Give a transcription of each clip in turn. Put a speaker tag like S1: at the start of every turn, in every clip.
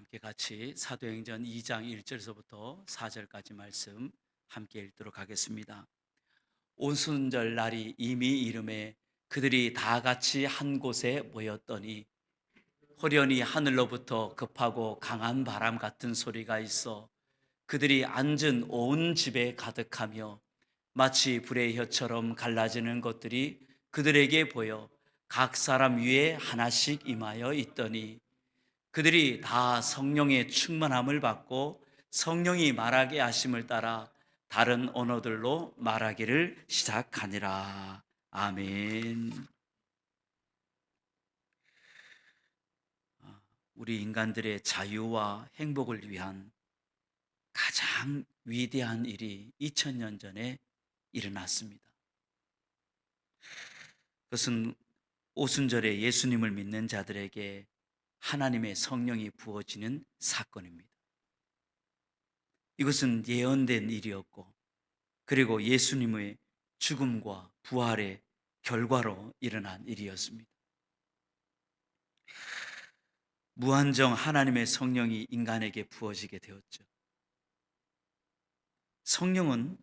S1: 함께 같이 사도행전 2장 1절에서부터 4절까지 말씀 함께 읽도록 하겠습니다. 오순절 날이 이미 이름에 그들이 다 같이 한 곳에 모였더니 호련히 하늘로부터 급하고 강한 바람 같은 소리가 있어 그들이 앉은 온 집에 가득하며 마치 불의 혀처럼 갈라지는 것들이 그들에게 보여 각 사람 위에 하나씩 임하여 있더니 그들이 다 성령의 충만함을 받고 성령이 말하게 하심을 따라 다른 언어들로 말하기를 시작하니라. 아멘. 우리 인간들의 자유와 행복을 위한 가장 위대한 일이 2000년 전에 일어났습니다. 그것은 오순절에 예수님을 믿는 자들에게 하나님의 성령이 부어지는 사건입니다. 이것은 예언된 일이었고, 그리고 예수님의 죽음과 부활의 결과로 일어난 일이었습니다. 무한정 하나님의 성령이 인간에게 부어지게 되었죠. 성령은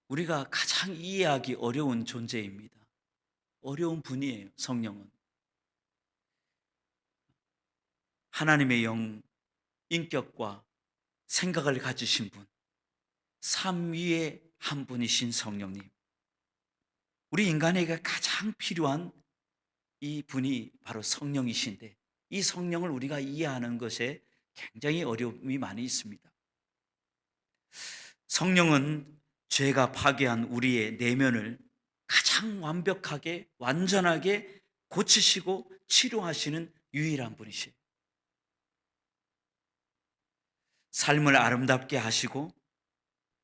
S1: 우리가 가장 이해하기 어려운 존재입니다. 어려운 분이에요, 성령은. 하나님의 영, 인격과 생각을 가지신 분, 삼위의 한 분이신 성령님. 우리 인간에게 가장 필요한 이 분이 바로 성령이신데, 이 성령을 우리가 이해하는 것에 굉장히 어려움이 많이 있습니다. 성령은 죄가 파괴한 우리의 내면을 가장 완벽하게, 완전하게 고치시고 치료하시는 유일한 분이시에요. 삶을 아름답게 하시고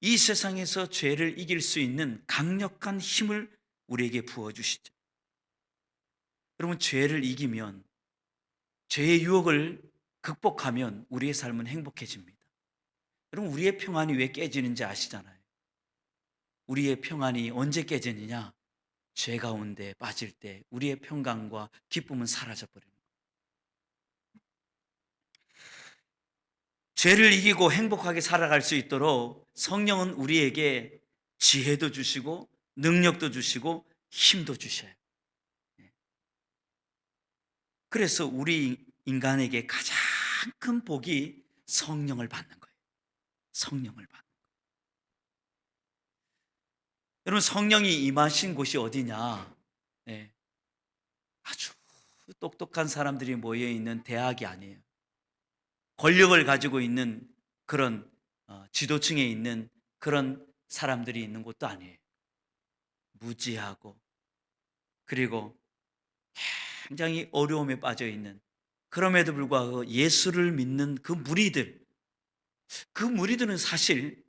S1: 이 세상에서 죄를 이길 수 있는 강력한 힘을 우리에게 부어주시죠. 여러분, 죄를 이기면, 죄의 유혹을 극복하면 우리의 삶은 행복해집니다. 여러분, 우리의 평안이 왜 깨지는지 아시잖아요. 우리의 평안이 언제 깨지느냐? 죄 가운데 빠질 때 우리의 평강과 기쁨은 사라져버리는 거예요. 죄를 이기고 행복하게 살아갈 수 있도록 성령은 우리에게 지혜도 주시고 능력도 주시고 힘도 주셔요. 그래서 우리 인간에게 가장 큰 복이 성령을 받는 거예요. 성령을 받는 거예요. 여러분, 성령이 임하신 곳이 어디냐? 네. 아주 똑똑한 사람들이 모여있는 대학이 아니에요. 권력을 가지고 있는 그런 지도층에 있는 그런 사람들이 있는 곳도 아니에요. 무지하고, 그리고 굉장히 어려움에 빠져 있는, 그럼에도 불구하고 예수를 믿는 그 무리들은 사실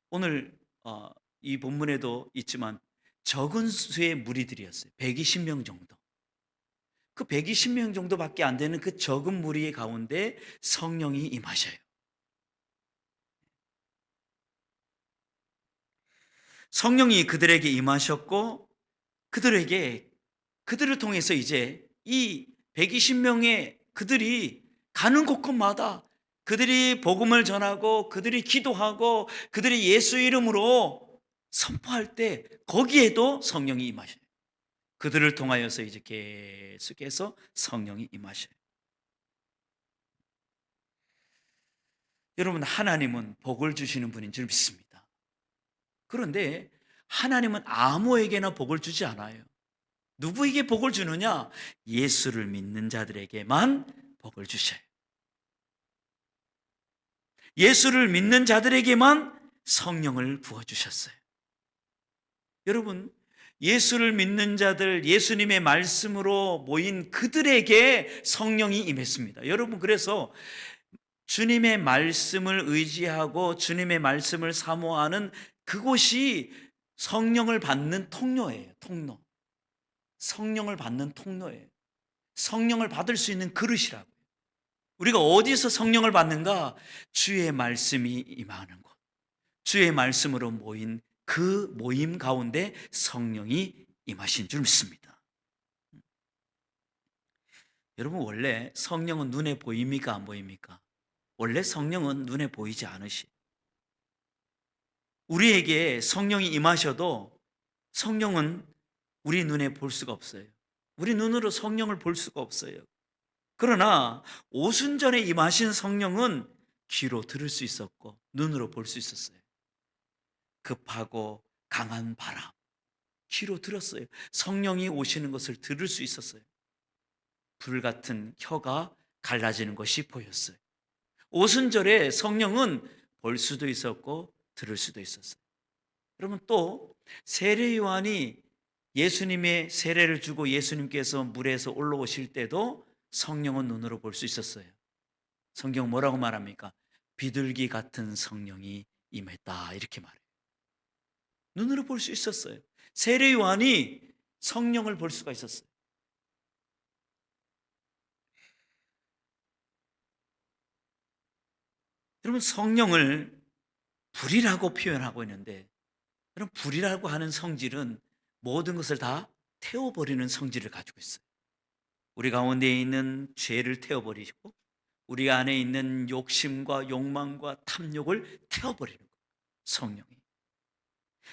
S1: 오늘 이 본문에도 있지만 적은 수의 무리들이었어요. 120명 정도. 그 120명 정도밖에 안 되는 그 적은 무리 가운데 성령이 임하셔요. 성령이 그들에게 임하셨고 그들을 통해서 이제 이 120명의 그들이 가는 곳곳마다 그들이 복음을 전하고 그들이 기도하고 그들이 예수 이름으로 선포할 때 거기에도 성령이 임하셔요. 그들을 통하여서 이제 계속해서 성령이 임하셔요. 여러분, 하나님은 복을 주시는 분인 줄 믿습니다. 그런데 하나님은 아무에게나 복을 주지 않아요. 누구에게 복을 주느냐? 예수를 믿는 자들에게만 복을 주셔요. 예수를 믿는 자들에게만 성령을 부어주셨어요. 여러분, 예수를 믿는 자들, 예수님의 말씀으로 모인 그들에게 성령이 임했습니다. 여러분, 그래서 주님의 말씀을 의지하고 주님의 말씀을 사모하는 그곳이 성령을 받는 통로예요. 통로. 성령을 받는 통로예요. 성령을 받을 수 있는 그릇이라고요. 우리가 어디서 성령을 받는가? 주의 말씀이 임하는 곳. 주의 말씀으로 모인 그 모임 가운데 성령이 임하신 줄 믿습니다. 여러분, 원래 성령은 눈에 보입니까? 안 보입니까? 원래 성령은 눈에 보이지 않으시. 우리에게 성령이 임하셔도 성령은 우리 눈에 볼 수가 없어요. 우리 눈으로 성령을 볼 수가 없어요. 그러나 오순절에 임하신 성령은 귀로 들을 수 있었고 눈으로 볼 수 있었어요. 급하고 강한 바람, 귀로 들었어요. 성령이 오시는 것을 들을 수 있었어요. 불 같은 혀가 갈라지는 것이 보였어요. 오순절에 성령은 볼 수도 있었고 들을 수도 있었어요. 그러면 또 세례 요한이 예수님의 세례를 주고 예수님께서 물에서 올라오실 때도 성령은 눈으로 볼 수 있었어요. 성경 뭐라고 말합니까? 비둘기 같은 성령이 임했다 이렇게 말해요. 눈으로 볼 수 있었어요. 세례 요한이 성령을 볼 수가 있었어요. 여러분 성령을 불이라고 표현하고 있는데 여러분 불이라고 하는 성질은 모든 것을 다 태워버리는 성질을 가지고 있어요. 우리 가운데 있는 죄를 태워버리시고 우리 안에 있는 욕심과 욕망과 탐욕을 태워버리는 거예요. 성령이.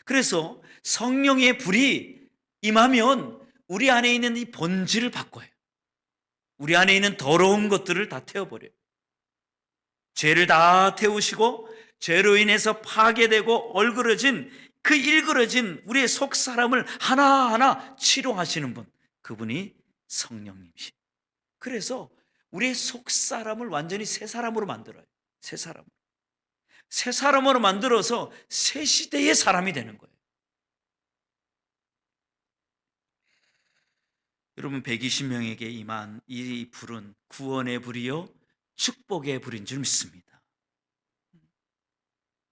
S1: 그래서 성령의 불이 임하면 우리 안에 있는 이 본질을 바꿔요. 우리 안에 있는 더러운 것들을 다 태워버려요. 죄를 다 태우시고 죄로 인해서 파괴되고 얼그러진 그 일그러진 우리의 속 사람을 하나하나 치료하시는 분, 그분이 성령님이시. 그래서 우리의 속 사람을 완전히 새 사람으로 만들어요. 새 사람으로. 새 사람으로 만들어서 새 시대의 사람이 되는 거예요. 여러분 120명에게 임한 이 불은 구원의 불이요 축복의 불인 줄 믿습니다.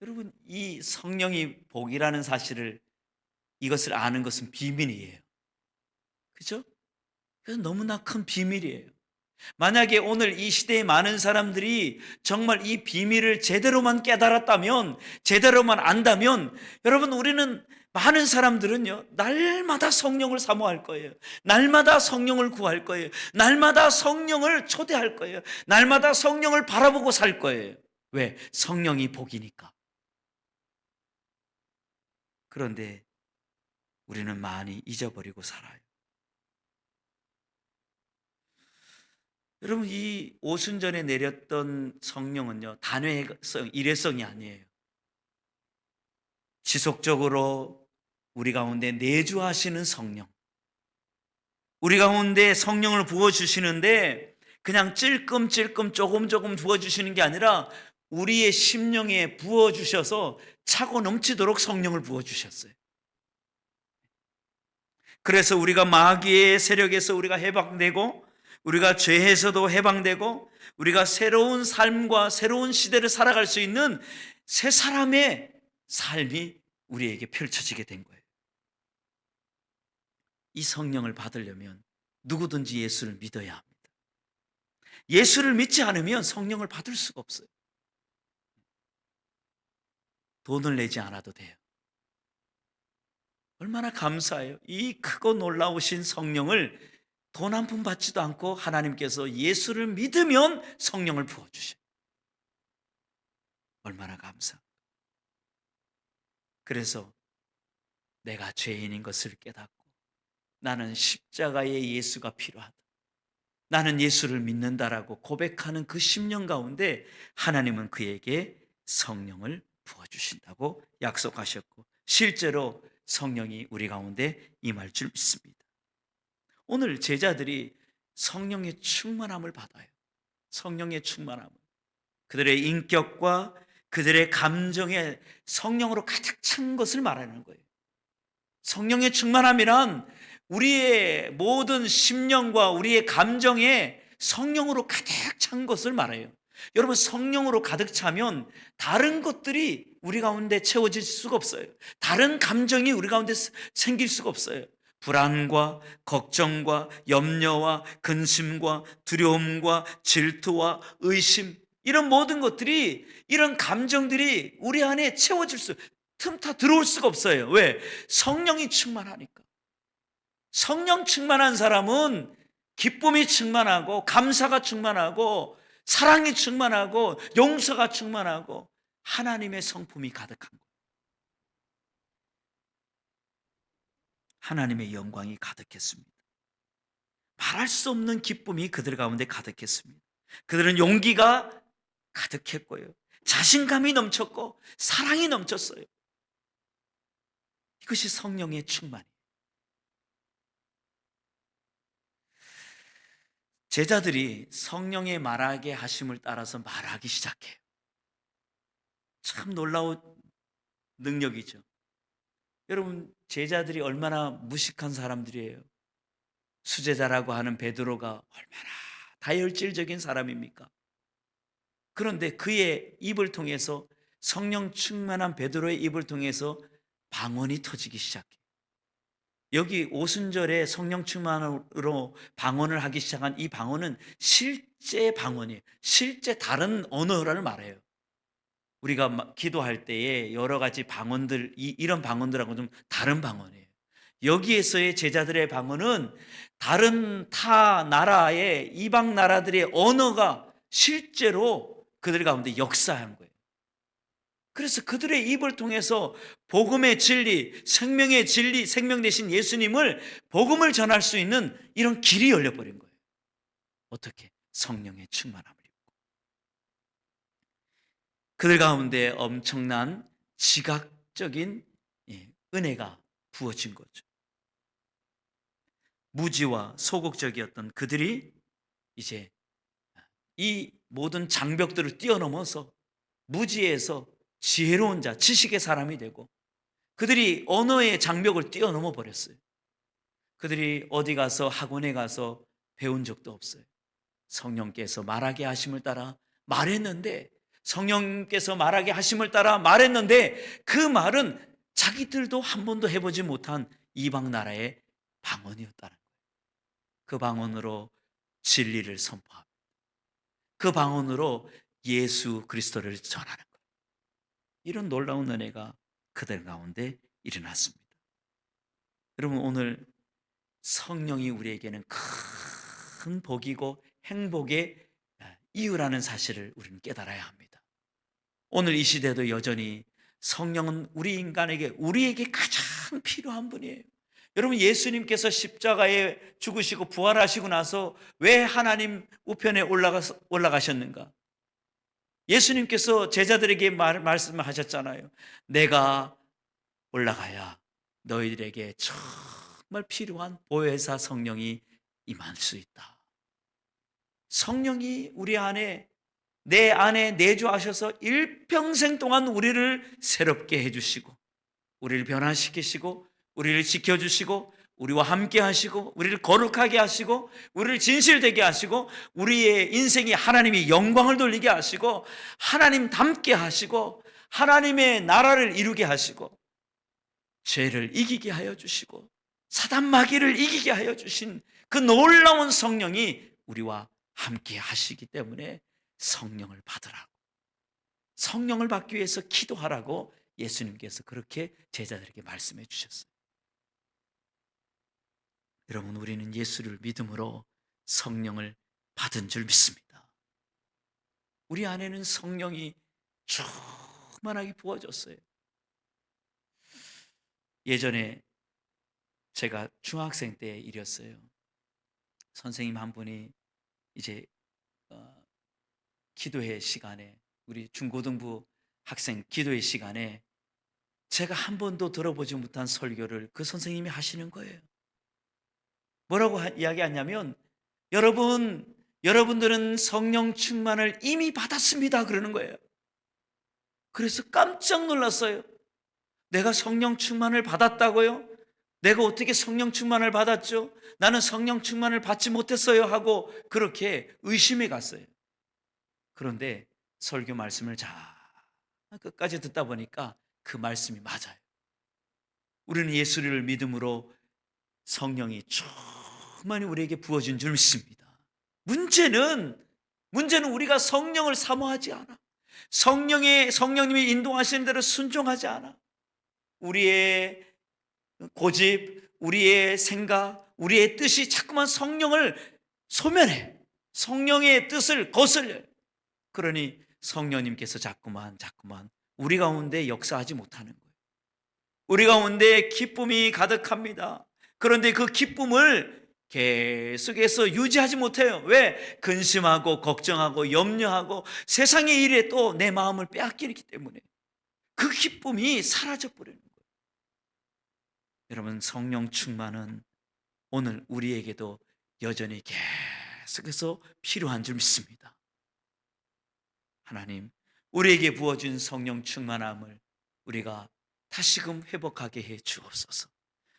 S1: 여러분 이 성령이 복이라는 사실을 이것을 아는 것은 비밀이에요. 그렇죠? 그래서 너무나 큰 비밀이에요. 만약에 오늘 이 시대의 많은 사람들이 정말 이 비밀을 제대로만 깨달았다면, 제대로만 안다면, 여러분 우리는 많은 사람들은요 날마다 성령을 사모할 거예요. 날마다 성령을 구할 거예요. 날마다 성령을 초대할 거예요. 날마다 성령을 바라보고 살 거예요. 왜? 성령이 복이니까. 그런데 우리는 많이 잊어버리고 살아요. 여러분 이 오순절에 내렸던 성령은요 단회성, 일회성이 아니에요. 지속적으로 우리 가운데 내주하시는 성령, 우리 가운데 성령을 부어주시는데 그냥 찔끔찔끔 조금 부어주시는 게 아니라 우리의 심령에 부어주셔서 차고 넘치도록 성령을 부어주셨어요. 그래서 우리가 마귀의 세력에서 우리가 해방되고 우리가 죄에서도 해방되고 우리가 새로운 삶과 새로운 시대를 살아갈 수 있는 새 사람의 삶이 우리에게 펼쳐지게 된 거예요. 이 성령을 받으려면 누구든지 예수를 믿어야 합니다. 예수를 믿지 않으면 성령을 받을 수가 없어요. 돈을 내지 않아도 돼요. 얼마나 감사해요. 이 크고 놀라우신 성령을 돈 한 푼 받지도 않고 하나님께서 예수를 믿으면 성령을 부어주셔요. 얼마나 감사. 그래서 내가 죄인인 것을 깨닫고 나는 십자가의 예수가 필요하다. 나는 예수를 믿는다라고 고백하는 그 심령 가운데 하나님은 그에게 성령을 부어주신다고 약속하셨고 실제로 성령이 우리 가운데 임할 줄 믿습니다. 오늘 제자들이 성령의 충만함을 받아요. 성령의 충만함을. 그들의 인격과 그들의 감정에 성령으로 가득 찬 것을 말하는 거예요. 성령의 충만함이란 우리의 모든 심령과 우리의 감정에 성령으로 가득 찬 것을 말해요. 여러분 성령으로 가득 차면 다른 것들이 우리 가운데 채워질 수가 없어요. 다른 감정이 우리 가운데 생길 수가 없어요. 불안과 걱정과 염려와 근심과 두려움과 질투와 의심 이런 모든 것들이 이런 감정들이 우리 안에 채워질 수 틈타 들어올 수가 없어요. 왜? 성령이 충만하니까. 성령 충만한 사람은 기쁨이 충만하고 감사가 충만하고 사랑이 충만하고 용서가 충만하고 하나님의 성품이 가득한 거예요. 하나님의 영광이 가득했습니다. 말할 수 없는 기쁨이 그들 가운데 가득했습니다. 그들은 용기가 가득했고요. 자신감이 넘쳤고 사랑이 넘쳤어요. 이것이 성령의 충만이에요. 제자들이 성령의 말하게 하심을 따라서 말하기 시작해요. 참 놀라운 능력이죠. 여러분, 제자들이 얼마나 무식한 사람들이에요. 수제자라고 하는 베드로가 얼마나 다혈질적인 사람입니까? 그런데 그의 입을 통해서, 성령 충만한 베드로의 입을 통해서 방언이 터지기 시작해요. 여기 오순절에 성령 충만으로 방언을 하기 시작한 이 방언은 실제 방언이에요. 실제 다른 언어를 말해요. 우리가 기도할 때에 여러 가지 방언들, 이런 방언들하고 좀 다른 방언이에요. 여기에서의 제자들의 방언은 다른 타 나라의, 이방 나라들의 언어가 실제로 그들 가운데 역사한 거예요. 그래서 그들의 입을 통해서 복음의 진리, 생명의 진리, 생명 되신 예수님을, 복음을 전할 수 있는 이런 길이 열려버린 거예요. 어떻게? 성령의 충만함을 입고. 그들 가운데 엄청난 지각적인 은혜가 부어진 거죠. 무지와 소극적이었던 그들이 이제 이 모든 장벽들을 뛰어넘어서 무지에서 지혜로운 자, 지식의 사람이 되고, 그들이 언어의 장벽을 뛰어넘어 버렸어요. 그들이 어디 가서 학원에 가서 배운 적도 없어요. 성령께서 말하게 하심을 따라 말했는데, 성령께서 말하게 하심을 따라 말했는데 그 말은 자기들도 한 번도 해보지 못한 이방 나라의 방언이었다는 거예요. 그 방언으로 진리를 선포합니다. 그 방언으로 예수 그리스도를 전하는 거예요. 이런 놀라운 은혜가 그들 가운데 일어났습니다. 여러분, 오늘 성령이 우리에게는 큰 복이고 행복의 이유라는 사실을 우리는 깨달아야 합니다. 오늘 이 시대도 여전히 성령은 우리에게 가장 필요한 분이에요. 여러분, 예수님께서 십자가에 죽으시고 부활하시고 나서 왜 하나님 우편에 올라가셨는가? 예수님께서 제자들에게 말씀을 하셨잖아요. 내가 올라가야 너희들에게 정말 필요한 보혜사 성령이 임할 수 있다. 성령이 우리 안에, 내 안에 내주하셔서 일평생 동안 우리를 새롭게 해주시고, 우리를 변화시키시고, 우리를 지켜주시고, 우리와 함께 하시고, 우리를 거룩하게 하시고, 우리를 진실되게 하시고, 우리의 인생이 하나님이 영광을 돌리게 하시고, 하나님 닮게 하시고, 하나님의 나라를 이루게 하시고, 죄를 이기게 하여 주시고, 사단 마귀를 이기게 하여 주신 그 놀라운 성령이 우리와 함께 하시기 때문에 성령을 받으라고, 성령을 받기 위해서 기도하라고 예수님께서 그렇게 제자들에게 말씀해 주셨어요. 여러분, 우리는 예수를 믿음으로 성령을 받은 줄 믿습니다. 우리 안에는 성령이 충만하게 부어졌어요. 예전에 제가 중학생 때 일이었어요. 선생님 한 분이 이제 기도회 시간에, 우리 중고등부 학생 기도회 시간에 제가 한 번도 들어보지 못한 설교를 그 선생님이 하시는 거예요. 뭐라고 이야기하냐면, 여러분들은 성령 충만을 이미 받았습니다, 그러는 거예요. 그래서 깜짝 놀랐어요. 내가 성령 충만을 받았다고요? 내가 어떻게 성령 충만을 받았죠? 나는 성령 충만을 받지 못했어요 하고 그렇게 의심해 갔어요. 그런데 설교 말씀을 끝까지 듣다 보니까 그 말씀이 맞아요. 우리는 예수를 믿음으로 성령이 충만히 우리에게 부어진 줄 믿습니다. 문제는 우리가 성령을 사모하지 않아. 성령님이 인도하시는 대로 순종하지 않아. 우리의 고집, 우리의 생각, 우리의 뜻이 자꾸만 성령을 소멸해. 성령의 뜻을 거슬려요. 그러니 성령님께서 자꾸만 우리 가운데 역사하지 못하는 거예요. 우리 가운데 기쁨이 가득합니다. 그런데 그 기쁨을 계속해서 유지하지 못해요. 왜? 근심하고 걱정하고 염려하고 세상의 일에 또 내 마음을 빼앗기기 때문에 그 기쁨이 사라져 버리는 거예요. 여러분, 성령 충만은 오늘 우리에게도 여전히 계속해서 필요한 줄 믿습니다. 하나님, 우리에게 부어준 성령 충만함을 우리가 다시금 회복하게 해 주옵소서.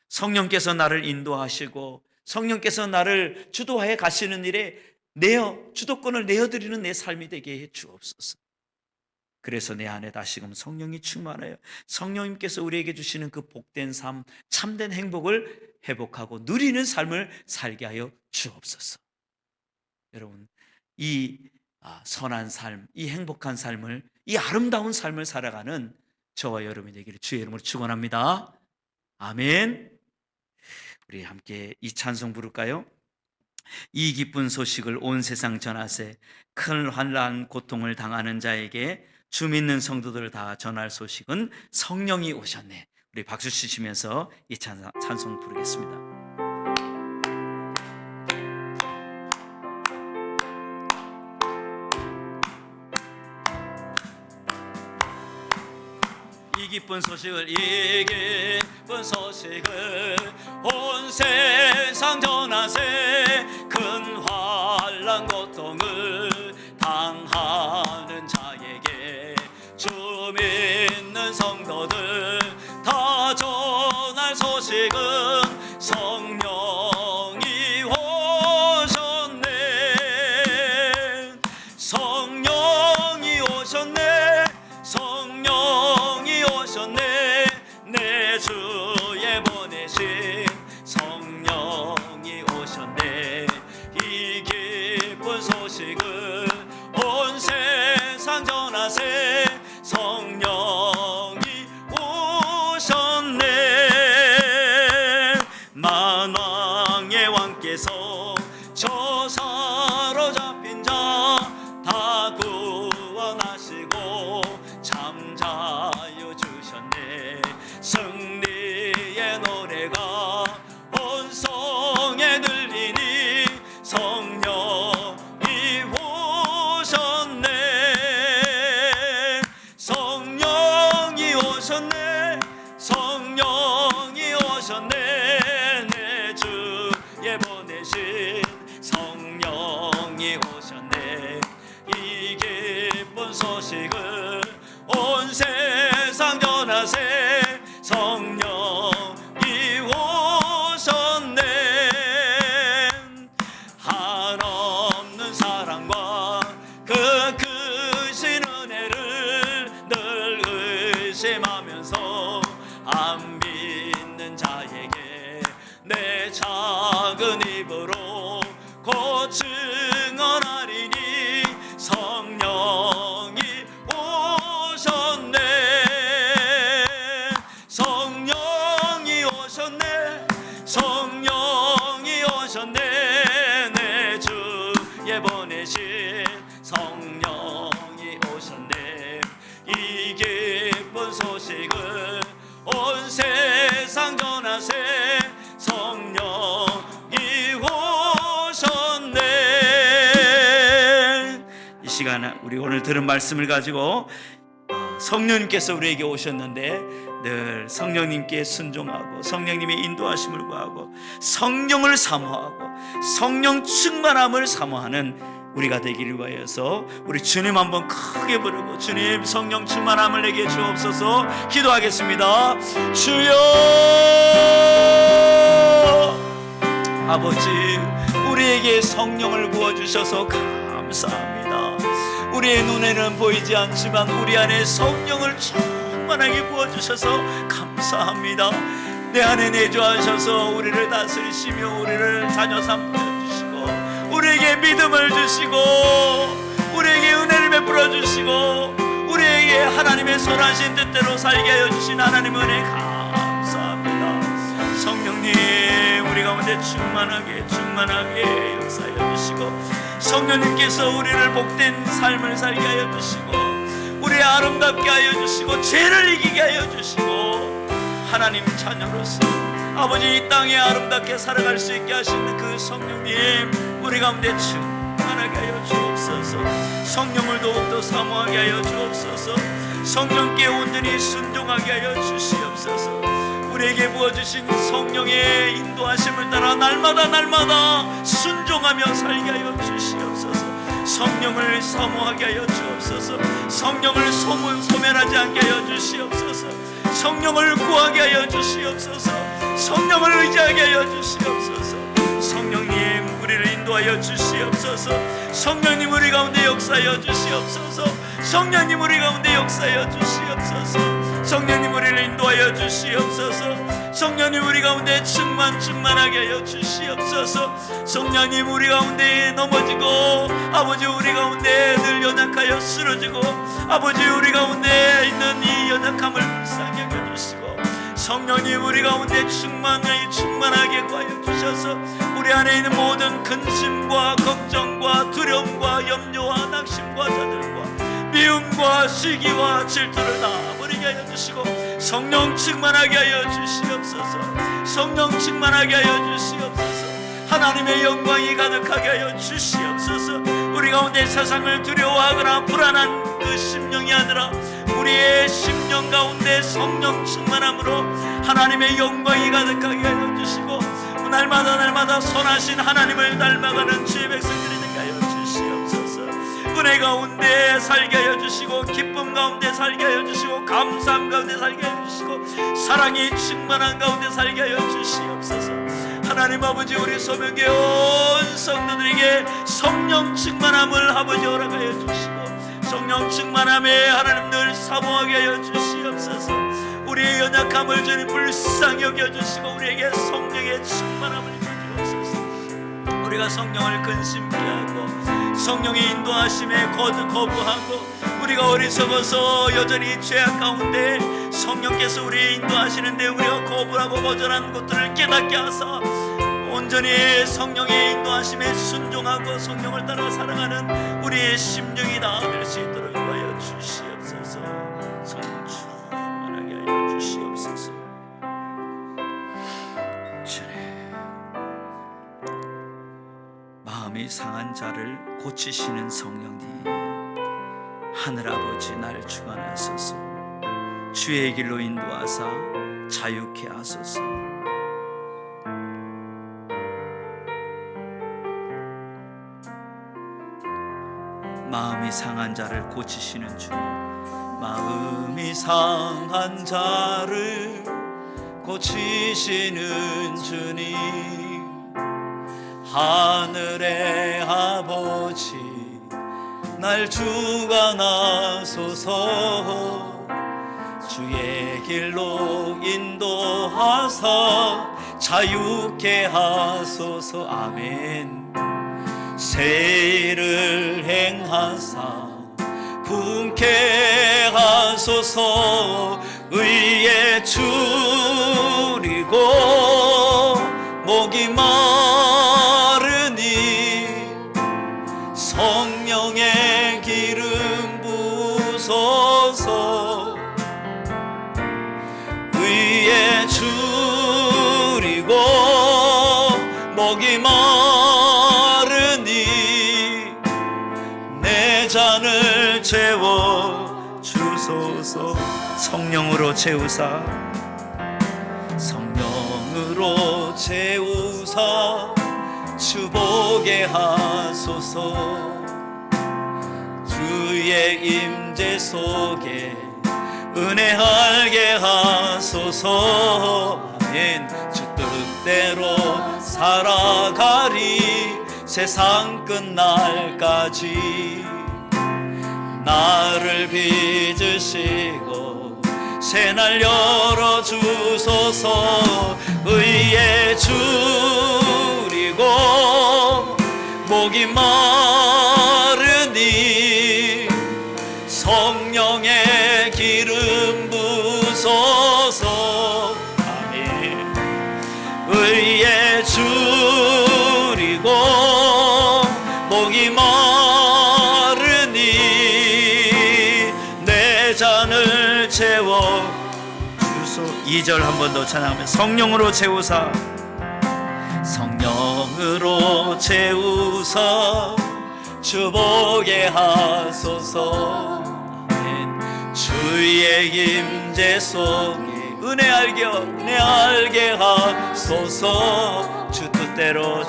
S1: 성령께서 나를 인도하시고 성령께서 나를 주도하여 가시는 일에 주도권을 내어드리는 내 삶이 되게 해 주옵소서. 그래서 내 안에 다시금 성령이 충만하여 성령님께서 우리에게 주시는 그 복된 삶, 참된 행복을 회복하고 누리는 삶을 살게 하여 주옵소서. 여러분, 이 선한 삶, 이 행복한 삶을, 이 아름다운 삶을 살아가는 저와 여러분이 되기를 주의 이름으로 축원합니다. 아멘. 우리 함께 이 찬송 부를까요? 이 기쁜 소식을 온 세상 전하세, 큰 환난 고통을 당하는 자에게 주 믿는 성도들 다 전할 소식은 성령이 오셨네. 우리 박수 치시면서 이 찬송 부르겠습니다. 이 기쁜 소식을 온 세상 전하세, 큰 환난 고통을 당하는 자에게 주 믿는 성도들 다 전할 소식은 성령이 오셨네. 성령이 오셨네. 성령이 오셨네. 내 주의 보내신 성령이 오셨네. 이 기쁜 소식을 온 세상 전하세, 성령이 오셨네. 만왕의 왕께서 저 사로잡힌 자 다 구원하시고 잠자여 주셨네. 승리의 노래가 온 성에 들리니 성령이 오셨네. 성령이 오셨네. 성령이 오셨네. 내 주에 보내신 성령이 오셨네. 이 기쁜 소식을 온 세상 전하세, 성령이 오셨네. 한없는 사랑과 그 크신 은혜를 늘 의심하면서 안 믿는 자에게 내 작은 입으로 곧 증언하리니 성령이 오셨네. 성령이 오셨네. 성령이 오셨네. 내 주에 보내신 성령이 오셨네. 이 기쁜 소식을 온 세상 전하세, 성령이 오셨네. 이 시간에 우리 오늘 들은 말씀을 가지고 성령님께서 우리에게 오셨는데 늘 성령님께 순종하고 성령님의 인도하심을 구하고 성령을 사모하고 성령 충만함을 사모하는 우리가 되기를 위하여서 우리 주님 한번 크게 부르고 주님 성령 충만함을 내게 주옵소서 기도하겠습니다. 주여, 아버지, 우리에게 성령을 부어주셔서 감사합니다. 우리의 눈에는 보이지 않지만 우리 안에 성령을 충만하게 부어주셔서 감사합니다. 내 안에 내주하셔서 우리를 다스리시며 우리를 자녀 삼켜주시고 우리에게 믿음을 주시고 우리에게 은혜를 베풀어 주시고 우리에게 하나님의 선하신 뜻대로 살게 하여 주신 하나님 은혜 감사합니다. 성령님, 우리 가운데 충만하게 역사하여 주시고 성령님께서 우리를 복된 삶을 살게 하여 주시고 우리 아름답게 하여 주시고 죄를 이기게 하여 주시고 하나님 자녀로서 아버지 이 땅에 아름답게 살아갈 수 있게 하시는 그 성령님 우리 가운데 충만하게 하여 주옵소서. 성령을 더욱더 사모하게 하여 주옵소서. 성령께 온전히 순종하게 하여 주시옵소서. 우리에게 부어주신 성령의 인도하심을 따라 날마다 순종하며 살게 하여 주시옵소서. 성령을 사모하게 하여 주옵소서. 성령을 소멸하지 않게 하여 주시옵소서. 성령을 구하게 하여 주시옵소서. 성령을 의지하게 하여 주시옵소서. 성령님 우리를 인도하여 주시옵소서. 성령님 우리 가운데 역사하여 주시옵소서. 성령님 우리 가운데 역사하여 주시옵소서. 성령님 우리를 인도하여 주시옵소서. 성령님 우리 가운데 충만하게 하여 주시옵소서. 성령님 우리 가운데 넘어지고 아버지 우리 가운데 늘 연약하여 쓰러지고 아버지 우리 가운데 있는 이 연약함을 불쌍히 여겨주시고 성령님 우리 가운데 충만하게 구하여 주셔서 우리 안에 있는 모든 근심과 걱정과 두려움과 염려와 낙심과 좌절과 미움과 시기와 질투를 다 버리게 하여 주시고 성령 충만하게 하여 주시옵소서. 성령 충만하게 하여 주시옵소서. 하나님의 영광이 가득하게 하여 주시옵소서. 우리 가운데 세상을 두려워하거나 불안한 그 심령이 아니라 우리의 심령 가운데 성령 충만함으로 하나님의 영광이 가득하게 하여 주시고 날마다 선하신 하나님을 닮아가는 주의 백성들이 되게 하여 주시옵소서. 은혜 가운데 살게 하여 주시고 기쁨 가운데 살게 하여 주시고 감사함 가운데 살게 하여 주시고 사랑이 충만한 가운데 살게 하여 주시옵소서. 하나님 아버지 우리 소명의 온 성도들에게 성령 충만함을 아버지 허락하여 주시고 성령 충만함에 하나님 늘 사모하게 하여 주시옵소서. 우리의 연약함을 주님 불쌍히 여겨주시고 우리에게 성령의 충만함을 주옵소서. 우리가 성령을 근심케 하고 성령의 인도하심에 거부하고 우리가 어리석어서 여전히 죄악 가운데 성령께서 우리 인도하시는데 우리가 거부하고 거절한 것들을 깨닫게 하사 온전히 성령의 인도하심에 순종하고 성령을 따라 살아가는 우리의 심령이 다 될 수 있도록 인도하여 주시옵소서. 성령 충만하게 하여 주시옵소서. 주님, 마음이 상한 자를 고치시는 성령님, 하늘아버지 날 주관하소서. 주의 길로 인도하사 자유케 하소서. 마음이 상한 자를 고치시는 주님, 마음이 상한 자를 고치시는 주님, 하늘의 아버지 날 주관하소서. 주의 길로 인도하사 자유케 하소서. 아멘. 새 일을 행하사 분케 하소서. 의에 줄이고 목이 마르니 성령의 기름 부소서. 의에 줄이고 목이 마르니 내 잔을 채워 주소서. 성령으로 채우사, 성령으로 채우사 주보게 하소서. 주의 임재 속에 은혜 알게 하소서. 아멘. 주 뜻대로 살아가리 세상 끝날까지. 나를 빚으시고 새날 열어주소서. 의에 줄이고 목이 마르니 성령의 기름 부소서. 아멘. 의에 줄이고 목이 마르니 2절 한 번 더 찬양하면 성령으로 채우사 성령으로 채우사 주보게 하소서. 주의 임재 속에 은혜 알게 하소서. 주 뜻대로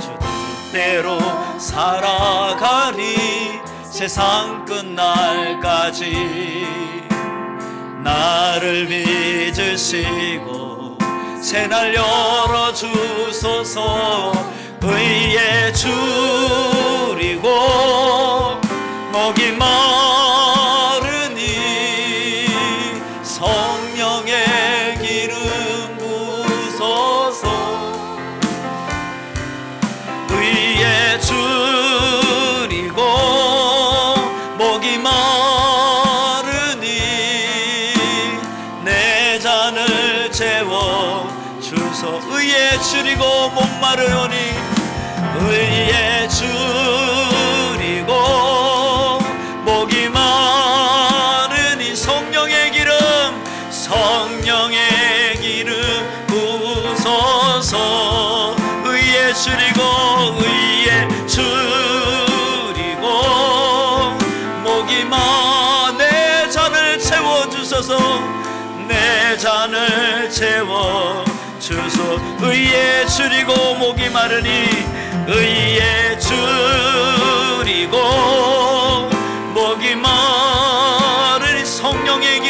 S1: 살아가리 세상 끝날까지. 나를 믿으시고 새날 열어주소서. 의에 줄이고 목이 마르니 성령의 기름 부소서. 의에 줄이고 목이 마르니 내 잔을 채워주소. 의에 줄이고 목마르니 의에 줄이고 목이 마르니 성령의 기름 부소서. 의에 줄이고 목이 내 잔을 채워주소서. 내 잔을 채워주소. 의에 줄이고 목이 마르니 의에 줄이고 목이 마르니 성령의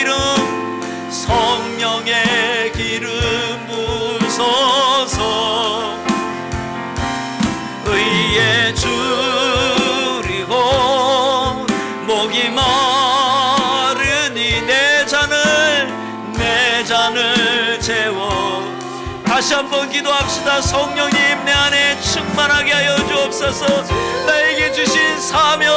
S1: 기름 부소서. 의에 줄이고 목이 마르니 내 잔을 채워. 다시 한번 기도합시다. 성령님 내 안에 충만하게 하여 주옵소서. 나에게 주신 사명,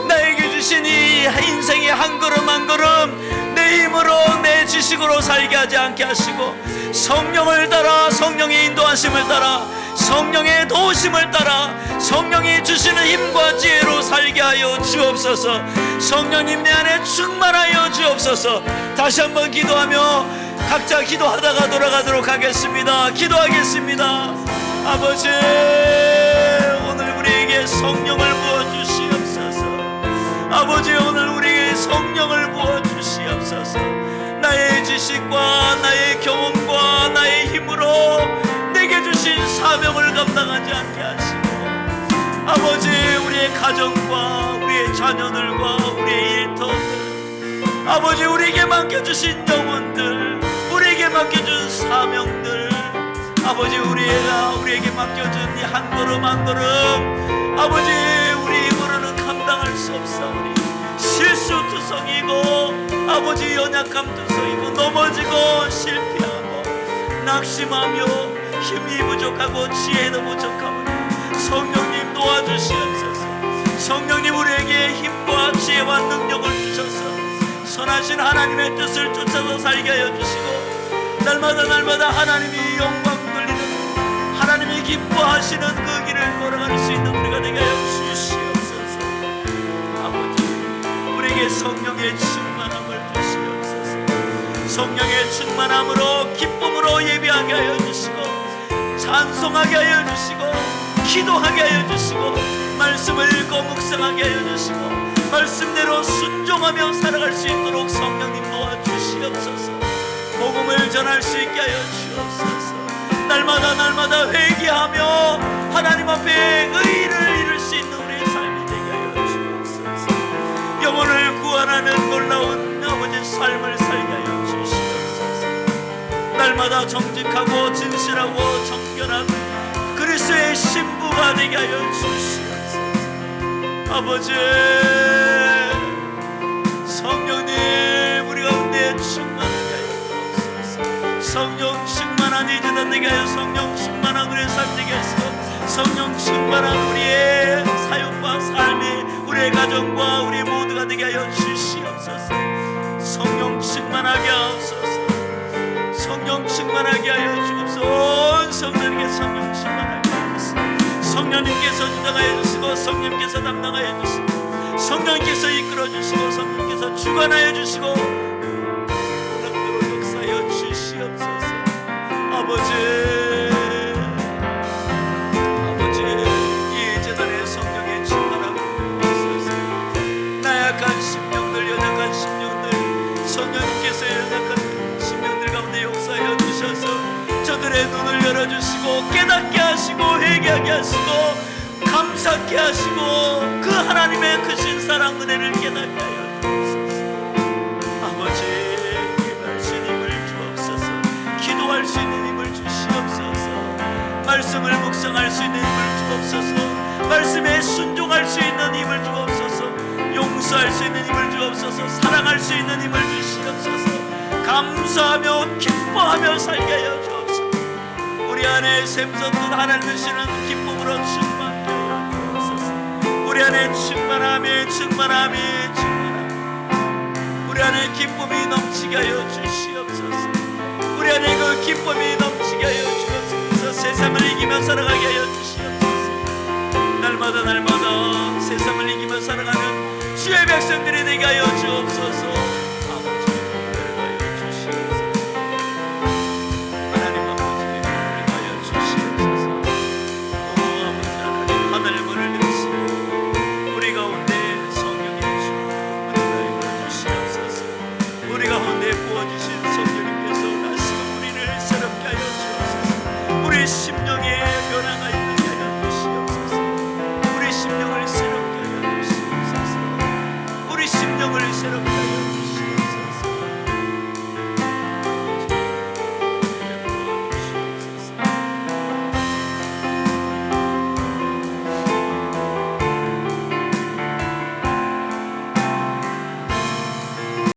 S1: 나에게 주신 이 인생의 한 걸음 한 걸음 내 힘으로 내 지식으로 살게 하지 않게 하시고 성령을 따라 성령의 인도하심을 따라 성령의 도우심을 따라 성령이 주시는 힘과 지혜로 살게 하여 주옵소서. 성령님 내 안에 충만하여 주옵소서. 다시 한번 기도하며 각자 기도하다가 돌아가도록 하겠습니다. 기도하겠습니다. 아버지, 오늘 우리에게 성령을 부어주시옵소서. 아버지, 오늘 우리에게 성령을 부어주시옵소서. 나의 지식과 나의 경험과 나의 힘으로 내게 주신 사명을 감당하지 않게 하시고 아버지, 우리의 가정과 우리의 자녀들과 우리의 일터들, 아버지, 우리에게 맡겨주신 영혼들, 우리에게 맡겨준 사명들, 아버지, 우리에게 맡겨준 이 한 걸음 한 걸음, 아버지, 우리 힘으로는 감당할 수 없사오니 실수투성이고 아버지, 연약함투성이고 넘어지고 실패하고 낙심하며 힘이 부족하고 지혜도 부족하오니 성령님 도와주시옵소서. 성령님, 우리에게 힘과 지혜와 능력을 주셔서 선하신 하나님의 뜻을 쫓아서 살게 하여 주시고 날마다 하나님이 영광 돌리는 하나님이 기뻐하시는 그 길을 걸어갈 수 있는 우리가 되게 하여 주시옵소서. 아버지, 우리에게 성령의 충만함을 주시옵소서. 성령의 충만함으로 기쁨으로 예배하게 하여 주시고 찬송하게 하여 주시고 기도하게 하여 주시고 말씀을 읽고 묵상하게 하여 주시고 말씀대로 순종하며 살아갈 수 있도록 성령님 도와주시옵소서. 복음을 전할 수 있게 하여 주옵소서. 날마다 회개하며 하나님 앞에 의를 이룰 수 있는 우리의 삶이 되게 하여 주옵소서. 영혼을 구원하는 놀라운 아버지의 삶을 살게 하여 주시옵소서. 날마다 정직하고 진실하고 정결한 그리스도의 신부가 되게 하여 주시옵소서. 아버지, 성령님, 우리 가운데 충만하게 하여 주옵소서. 성령 충만한 이제는 되게 하여 성령 충만한 우리의 삶 되게 하시고 성령 충만한 우리의 사역과 삶이 우리의 가정과 우리 모두가 되게 하여 주시옵소서. 성령 충만하게 하옵소서. 성령 충만하게 하여 주옵소서. 온 성령에게 성령 충만하게 하옵소서. 성령님께서 주장하여 주시고 성령님께서 담당하여 주시고 성령님께서 이끌어 주시고 성령님께서 주관하여 주시고 능력으로 역사하여 주시옵소서. 감사케 하시고 그 하나님의 크신 사랑 은혜를 깨닫게 하여 주옵소서. 아버지, 예배할 수 있는 힘을 주옵소서. 기도할 수 있는 힘을 주시옵소서. 말씀을 묵상할 수 있는 힘을 주옵소서. 말씀에 순종할 수 있는 힘을 주옵소서. 용서할 수 있는 힘을 주옵소서. 사랑할 수 있는 힘을 주시옵소서. 감사하며 기뻐하며 살게 하여 주옵소서. 우리 안에 샘솟는 하나님 주시는 기쁨으로 충만케 하여 주옵소서. 우리 안에 충만함이 우리 안에 기쁨이 넘치게 하여 주시옵소서. 우리 안에 그 기쁨이 넘치게 하여 주옵소서. 세상을 이기며 살아가게 하여 주시옵소서. 날마다 세상을 이기며 살아가는 주의 백성들이 되게 하여 주옵소서.